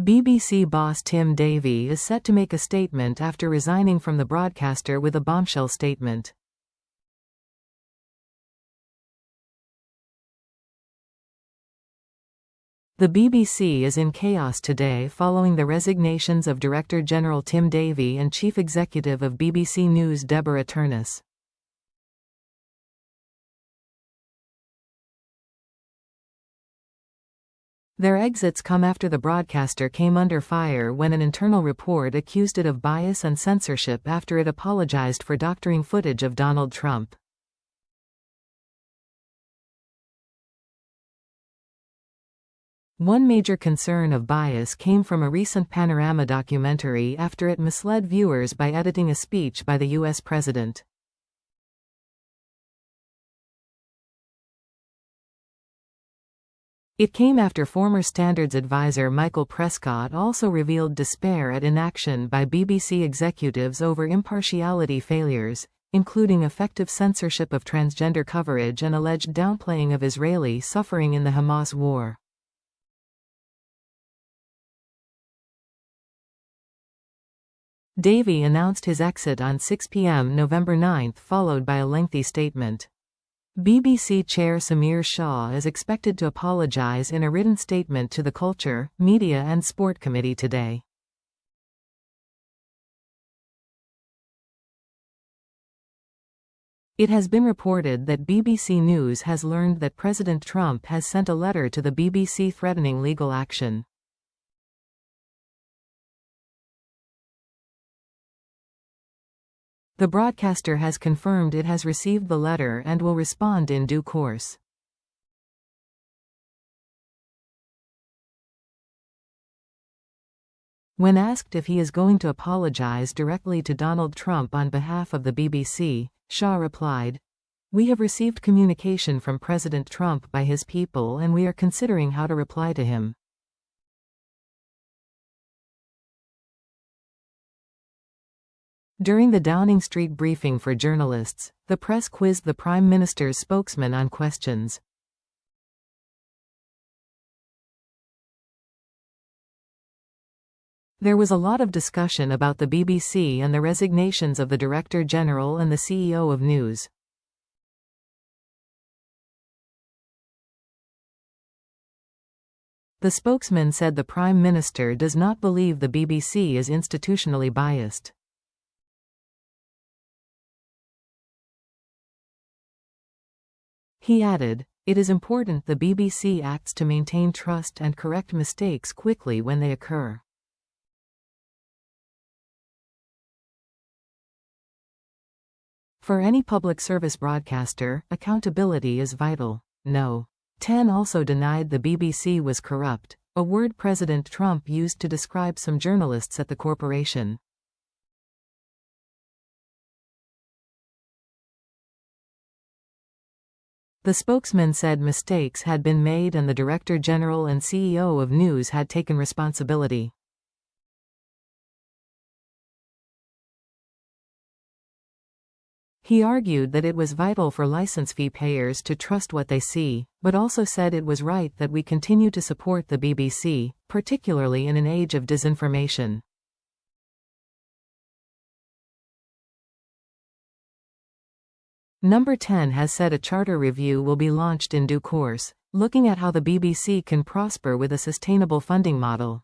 BBC boss Tim Davie is set to make a statement after resigning from the broadcaster with a bombshell statement. The BBC is in chaos today following the resignations of Director General Tim Davie and Chief Executive of BBC News Deborah Turnus. Their exits come after the broadcaster came under fire when an internal report accused it of bias and censorship after it apologized for doctoring footage of Donald Trump. One major concern of bias came from a recent Panorama documentary after it misled viewers by editing a speech by the U.S. president. It came after former Standards advisor Michael Prescott also revealed despair at inaction by BBC executives over impartiality failures, including effective censorship of transgender coverage and alleged downplaying of Israeli suffering in the Hamas war. Davie announced his exit on 6 p.m. November 9, followed by a lengthy statement. BBC Chair Samir Shah is expected to apologise in a written statement to the Culture, Media and Sport Committee today. It has been reported that BBC News has learned that President Trump has sent a letter to the BBC threatening legal action. The broadcaster has confirmed it has received the letter and will respond in due course. When asked if he is going to apologize directly to Donald Trump on behalf of the BBC, Shah replied, "We have received communication from President Trump by his people and we are considering how to reply to him." During the Downing Street briefing for journalists, the press quizzed the Prime Minister's spokesman on questions. There was a lot of discussion about the BBC and the resignations of the Director General and the CEO of News. The spokesman said the Prime Minister does not believe the BBC is institutionally biased. He added, "It is important the BBC acts to maintain trust and correct mistakes quickly when they occur." For any public service broadcaster, accountability is vital. No. 10 also denied the BBC was corrupt, a word President Trump used to describe some journalists at the corporation. The spokesman said mistakes had been made and the Director General and CEO of News had taken responsibility. He argued that it was vital for license fee payers to trust what they see, but also said it was right that we continue to support the BBC, particularly in an age of disinformation. Number 10 has said a charter review will be launched in due course, looking at how the BBC can prosper with a sustainable funding model.